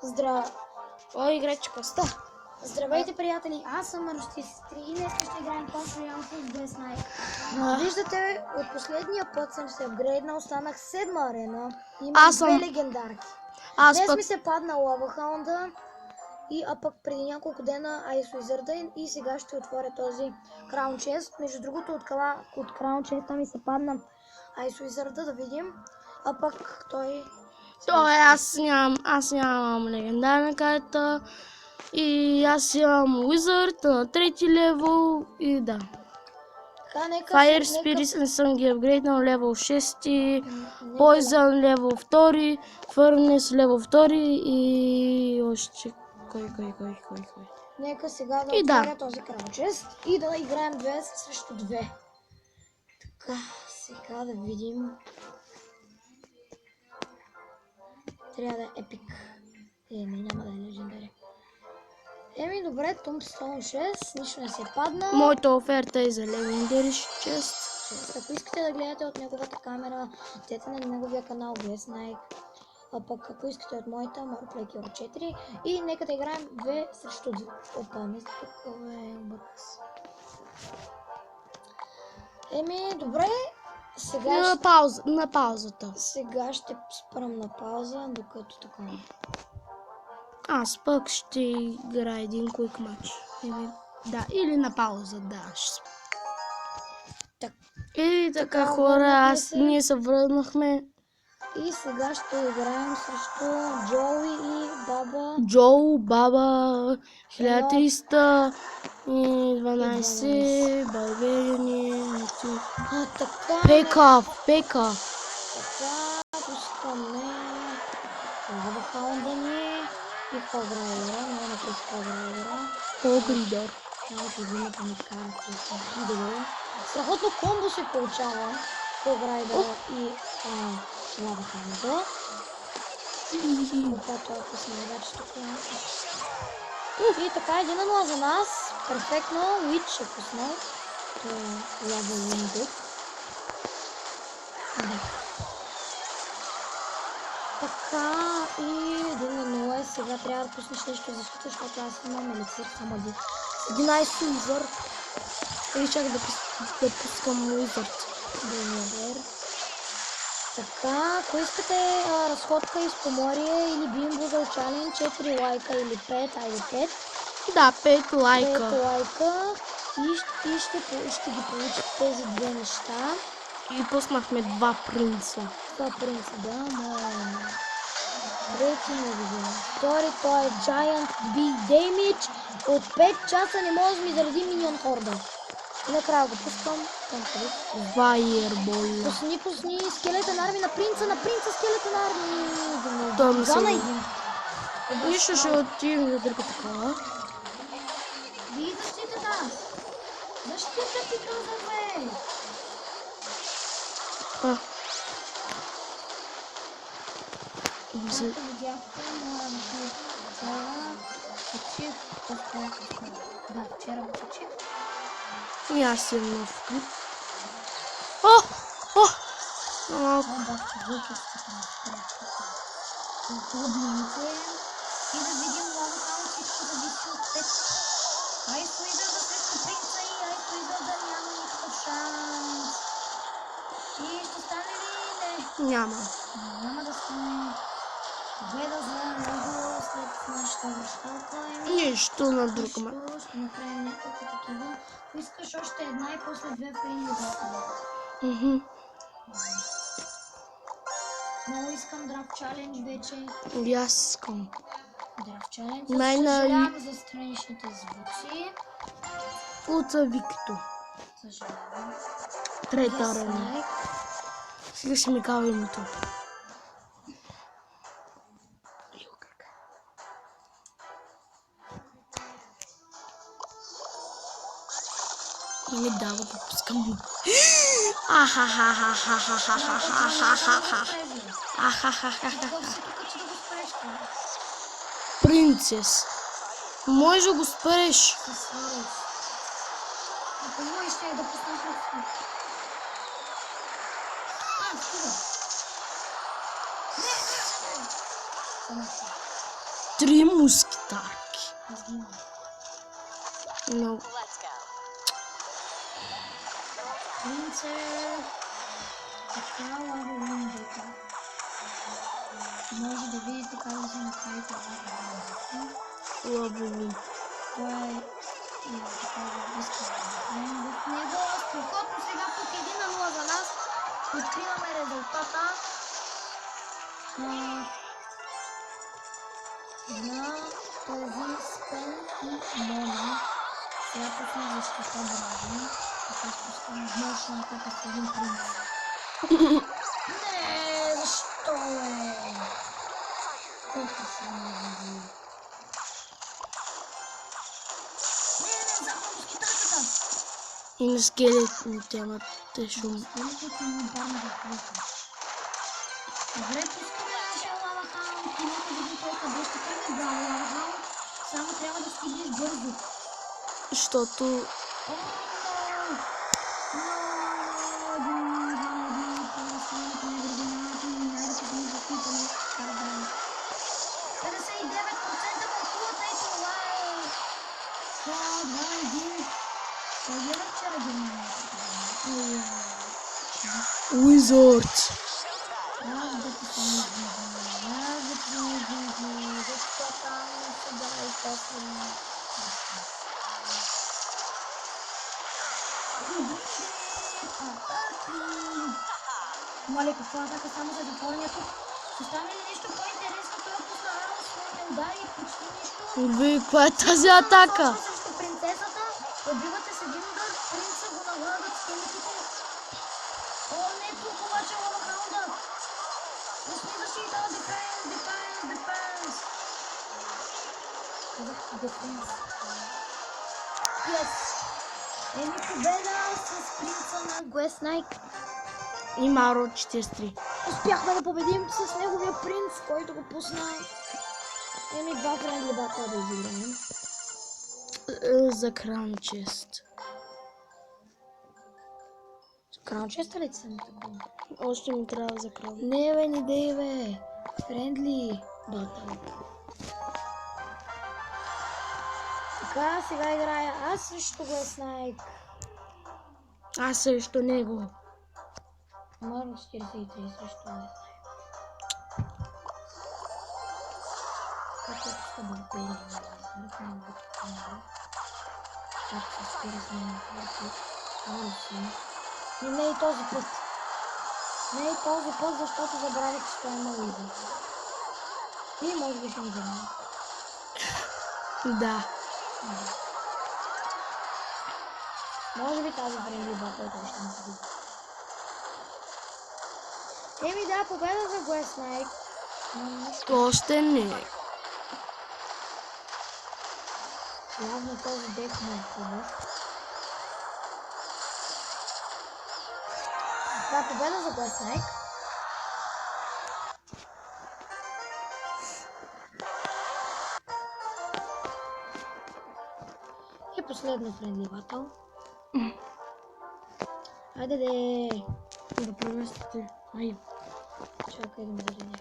Здраво! О, играчкоста. Здравейте, приятели! Аз съм Ростистри и днес ще играем Clash Royale с Bless Night. Виждате, от последния път съм се апгрейднал, останах 7 арена. Имам две легендарки. Днес ми се падна Lava Hound, а пък преди няколко дена Ice Wizard и сега ще отворя този Crown Chest. Между другото от Crown Chest ми се падна Ice Wizard, да видим. А пък той... Аз нямам легендарна карта и аз имам Wizard на трети левел и да. Fire Spirits не съм ги апгрейднал, левел 6, Poison левел 2, Furnace левел 2 и още кой. Нека сега да отворя този Crown Chest и да играем 2 срещу 2. Така, сега да видим. Трябва да е епик. Няма да е легендарен. Добре, Tombstone 6, нищо не се падна. Моята оферта е за Legendary Chest. Ако искате да гледате от неговата камера, отидете на неговия канал Bless Night. А пък ако искате от моята, Marplay 4. И нека да играем 2 срещу 2. Опа, мисля тук е бъркс. Добре. Сега на паузата. Сега ще спрем на пауза, докато така. Аз пък ще играя един quick матч. Или на пауза, да. И така хора, ние се върнахме. И сега ще играем срещу Джоуи и Баба. Баба, 1312, Българини, Пека. Така, пускаме Лава Хаунда ни и Хограйлера, не Хограйлера. Хогридор. Няма да взимате ми карти. Страхотно комбо се получава Хограйлера и Лава Хаунда. Когато е пуснал вече тук. И така 1-0 за нас. Перфектно. Уич е пуснал. Това е Лава Линдук. Така и 1-0 сега трябва да пуснеш нещо защита, защото аз имам еликсир само един Ice Wizard. И чак да пускам Wizard. Добре. Така, ако искате разходка из Поморие или Бимбо за Чален, 4 лайка или 5, айде 5. Да, 5 лайка. 5 лайка и ще ги получите тези две неща. И пуснахме 2 принца. 2 принца, да, моя. Трети не видим. Втори, той е Giant Bee Damage. От 5 часа не може да ми заради миньон хорда. И накрая го пускам. Fireball. Пусни скелетен арми на принца скелетен арми. Там се. Нищо ще отидем за друга такова. Вие защитата. Защита ти казваме. Както видяхте, качих да, вчера го качих. И аз съм нов клип. Клубнините. И да видим Лава Хаунда, всичко зависи от теб. Ice Wizard срещу принца и Ice Wizard няма никакъв шанс. И ще стане ли? Не. Няма да стане. Победа за него след нашата връщалка. Нищо на друг матч. Ще направим няколко такива. Искаш още една и после 2 фрейни да. Много искам Draft Challenge вече. И аз искам. Draft Challenge. Съжалявам за страничните звуци. Уца Викто. Съжалявам. Трета арена. Сега ще ми казва името. И ми дава да пускам. Принцес. Може да го спреш. Ако можеш да пуснем просто. 3 мускетарки. Но... Принце... Така, лава дека. Може да видите как да се направи това. Лавови. Това е така да искам в него. Страхотно сега тук 1-0 за нас. Откриваме резултата на този Спен и Мона. Сега пусна защита Брави. Така спускам мощна атака с един принц. Не, защо е? Колко са много. Не, запам скитачата. И на скелетните, ама те шум. Скелетните ми барна да хвърта. Добре, пускаме нашия лава хаунт. И нека видим той къде ще тръгне. Браво, лава хаунт. Само трябва да стигнеш бързо. Защото... Уизард. Моля, каква атака само за затворния тук? Ще стане ли нещо по-интересно? Той пусна рано своите удари и почти нищо. Вие, каква е тази атака? Срещу принцесата, убивате с един удар, принца го нагладат с темите. О, не тук обаче лава хаунда. Пусни защита, дефенс. Казах дефенс. Yes. Еми победа с принца на Гуеснайк. И Маро 43. Успяхме да победим с неговия принц, който го пусна. Еми два френдли батла да изиграем. За Краун Чест. Краун Честа ли съм такова? Още ми трябва за Краун. Не бе, не дей бе. Френдли батъл. Така, сега играя аз срещу Гуеснайк. Аз срещу него. Маро 43 срещу Гуеснайк. Как ще бъде? Как се спира с мен? И не и този път. Не и този път, защото забравих, че това е много идея. И може би ще ми взема. Да. Може би тази френдли батъл ще ми победи. Еми да, победа за Гуеснайк. Още не. Явно този дек не е хубав. Да, победа за Гуеснайк. И последна френдли батъл. Айде де! Да преместите. Ай. Чакай да ме заредя.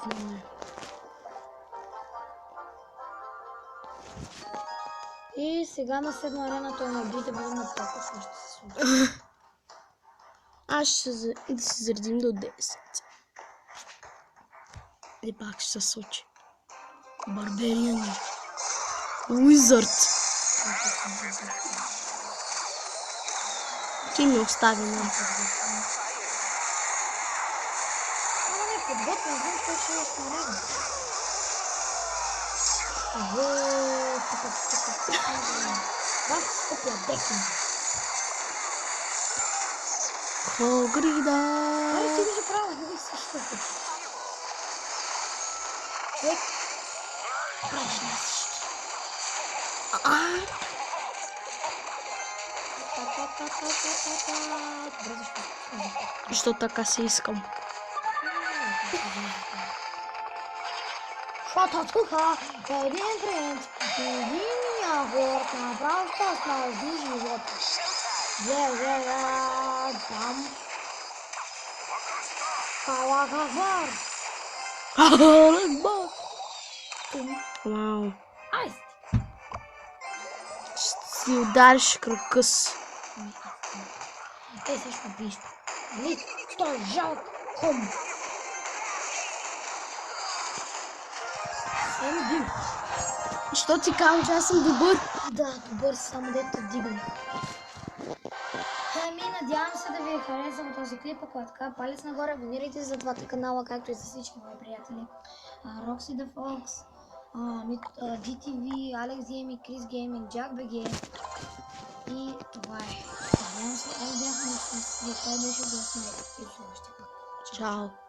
Не. И сега на седма арена той ме бите бъде на тока, какво ще се случи. Аз ще да се заредим до 10. И пак ще се случи. Барбериани. Уизард. Ти ми остави на. Ама не, подготвям, знам, че ще е снаряда. Бах, скъпия деки. Хогрида. Ай, ти беше право, да ви също. Човек. Правиш на всички. Добре, защо? Защото така се искам. Защото тук един принц, един ягод, направо ще смърди живота. Там. Халахахар. Вау. Айс. Ще си удариш кръкъс. Е, също виж. Нали, той е жалък хом. Бил. Що ти казвам, че аз съм добър? Да, добър, само дето дигай. Ами, надявам се да ви е харесал този клип, ако е така, палец нагоре, абонирайте за двата канала, както и за всички мои приятели. Roxy the Fox, DTV, Alex Gaming, Chris Gaming, JackBG. И това е. Надявам се, аз бях на това беше Glass Knight. И следващия път. Чао.